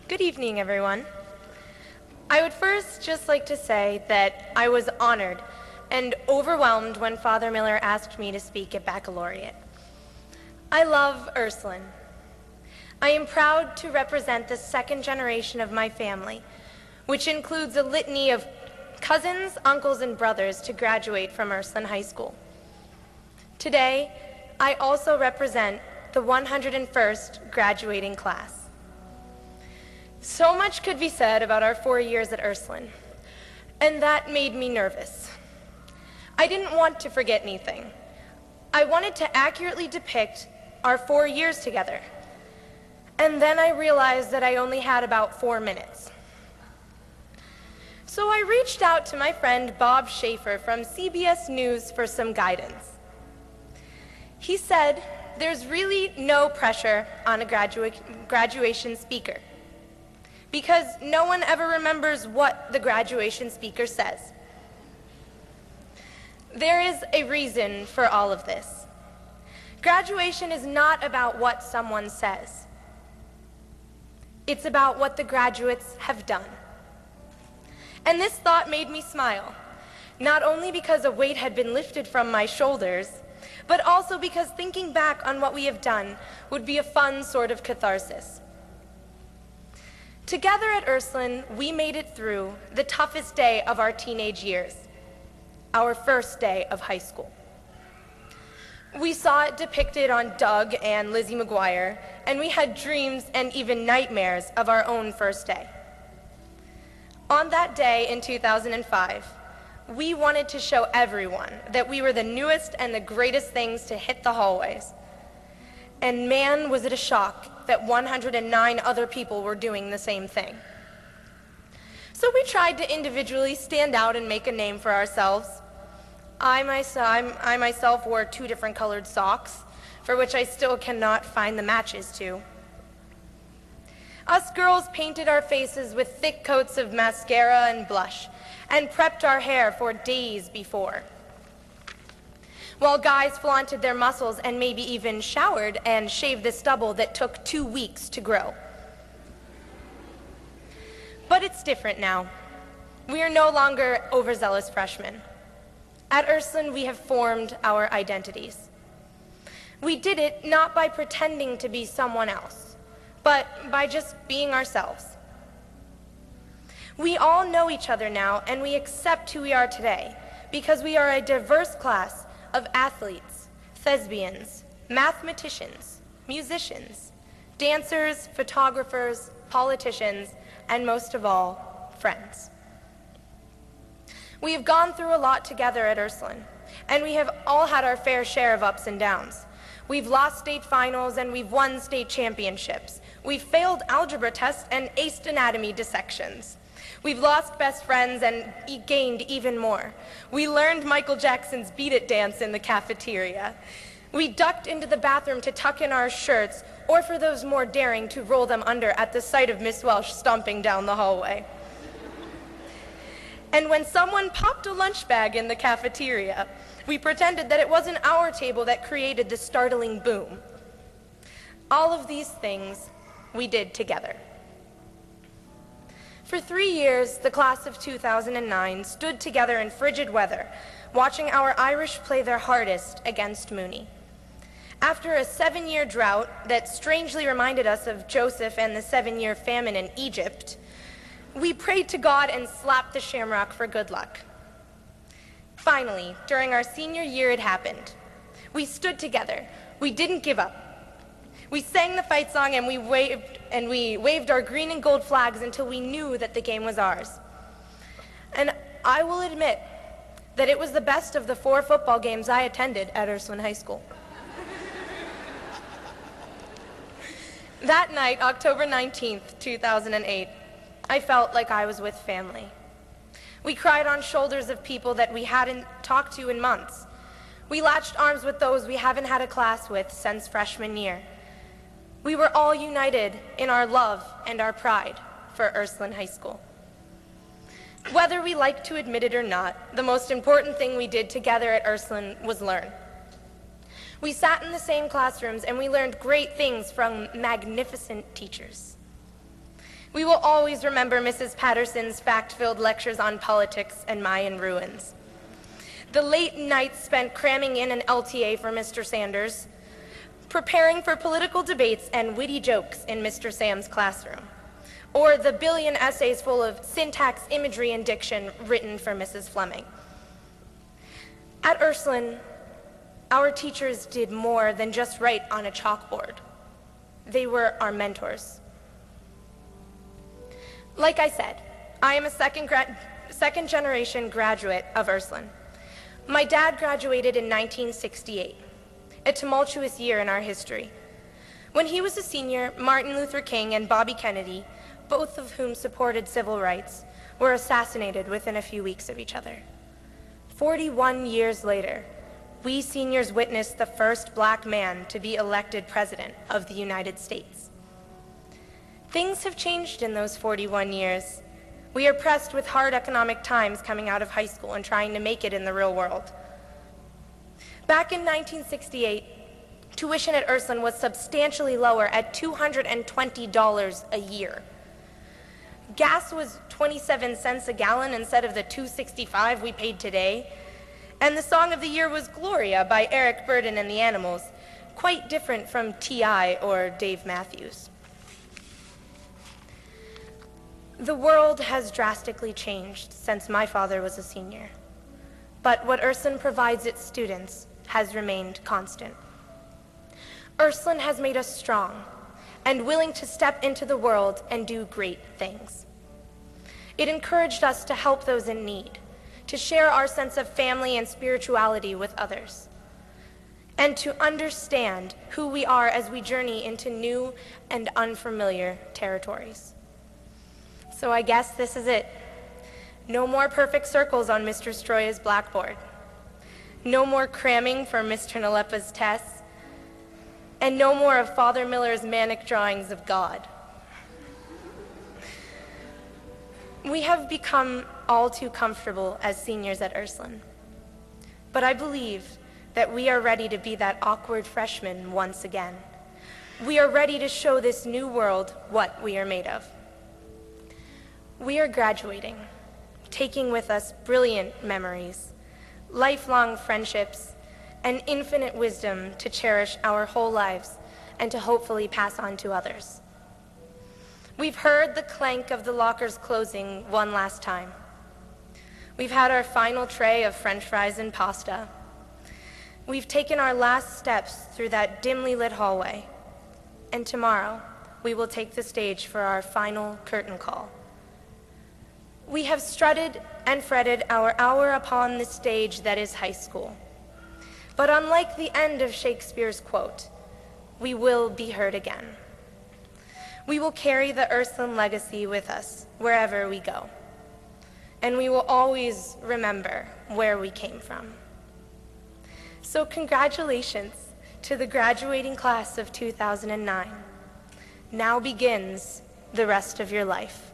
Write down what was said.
Good evening, everyone. I would first just like to say that I was honored and overwhelmed when Father Miller asked me to speak at Baccalaureate. I love Ursuline. I am proud to represent the second generation of my family, which includes a litany of cousins, uncles, and brothers to graduate from Ursuline High School. Today, I also represent the 101st graduating class. So much could be said about our 4 years at Ursuline, and that made me nervous. I didn't want to forget anything. I wanted to accurately depict our 4 years together, and then I realized that I only had about 4 minutes. So I reached out to my friend Bob Schaefer from CBS News for some guidance. He said there's really no pressure on a graduation speaker, because no one ever remembers what the graduation speaker says. There is a reason for all of this. Graduation is not about what someone says. It's about what the graduates have done. And this thought made me smile, not only because a weight had been lifted from my shoulders, but also because thinking back on what we have done would be a fun sort of catharsis. Together at Ursuline, we made it through the toughest day of our teenage years, our first day of high school. We saw it depicted on Doug and Lizzie McGuire, and we had dreams and even nightmares of our own first day. On that day in 2005, we wanted to show everyone that we were the newest and the greatest things to hit the hallways. And man, was it a shock that 109 other people were doing the same thing. So we tried to individually stand out and make a name for ourselves. I myself wore 2 different colored socks, for which I still cannot find the matches to. Us girls painted our faces with thick coats of mascara and blush, and prepped our hair for days before, while guys flaunted their muscles and maybe even showered and shaved the stubble that took 2 weeks to grow. But it's different now. We are no longer overzealous freshmen. At Ursuline, we have formed our identities. We did it not by pretending to be someone else, but by just being ourselves. We all know each other now, and we accept who we are today because we are a diverse class of athletes, thespians, mathematicians, musicians, dancers, photographers, politicians, and most of all, friends. We have gone through a lot together at Ursuline, and we have all had our fair share of ups and downs. We've lost state finals and we've won state championships. We've failed algebra tests and aced anatomy dissections. We've lost best friends and gained even more. We learned Michael Jackson's Beat It dance in the cafeteria. We ducked into the bathroom to tuck in our shirts, or for those more daring, to roll them under at the sight of Miss Welsh stomping down the hallway. And when someone popped a lunch bag in the cafeteria, we pretended that it wasn't our table that created the startling boom. All of these things we did together. For 3 years, the class of 2009 stood together in frigid weather, watching our Irish play their hardest against Mooney. After a 7-year drought that strangely reminded us of Joseph and the 7-year famine in Egypt, we prayed to God and slapped the shamrock for good luck. Finally, during our senior year, it happened. We stood together. We didn't give up. We sang the fight song and we waved our green and gold flags until we knew that the game was ours. And I will admit that it was the best of the 4 football games I attended at Ursuline High School. That night, October 19th, 2008, I felt like I was with family. We cried on shoulders of people that we hadn't talked to in months. We latched arms with those we haven't had a class with since freshman year. We were all united in our love and our pride for Ursuline High School. Whether we like to admit it or not, the most important thing we did together at Ursuline was learn. We sat in the same classrooms and we learned great things from magnificent teachers. We will always remember Mrs. Patterson's fact-filled lectures on politics and Mayan ruins. The late nights spent cramming in an LTA for Mr. Sanders, preparing for political debates and witty jokes in Mr. Sam's classroom, or the billion essays full of syntax, imagery, and diction written for Mrs. Fleming. At Ursuline, our teachers did more than just write on a chalkboard. They were our mentors. Like I said, I am a second generation graduate of Ursuline. My dad graduated in 1968, a tumultuous year in our history. When he was a senior, Martin Luther King and Bobby Kennedy, both of whom supported civil rights, were assassinated within a few weeks of each other. 41 years later, we seniors witnessed the first black man to be elected president of the United States. Things have changed in those 41 years. We are pressed with hard economic times coming out of high school and trying to make it in the real world. Back in 1968, tuition at Ursuline was substantially lower at $220 a year. Gas was 27 cents a gallon instead of the $2.65 we paid today. And the song of the year was Gloria by Eric Burdon and the Animals, quite different from T.I. or Dave Matthews. The world has drastically changed since my father was a senior, but what Ursuline provides its students has remained constant. Ursuline has made us strong and willing to step into the world and do great things. It encouraged us to help those in need, to share our sense of family and spirituality with others, and to understand who we are as we journey into new and unfamiliar territories. So I guess this is it. No more perfect circles on Mr. Stroya's blackboard. No more cramming for Mr. Nalepa's tests. And no more of Father Miller's manic drawings of God. We have become all too comfortable as seniors at Ursuline. But I believe that we are ready to be that awkward freshman once again. We are ready to show this new world what we are made of. We are graduating, taking with us brilliant memories, lifelong friendships, and infinite wisdom to cherish our whole lives and to hopefully pass on to others. We've heard the clank of the lockers closing one last time. We've had our final tray of French fries and pasta. We've taken our last steps through that dimly lit hallway. And tomorrow, we will take the stage for our final curtain call. We have strutted and fretted our hour upon the stage that is high school. But unlike the end of Shakespeare's quote, we will be heard again. We will carry the Ursuline legacy with us wherever we go. And we will always remember where we came from. So congratulations to the graduating class of 2009. Now begins the rest of your life.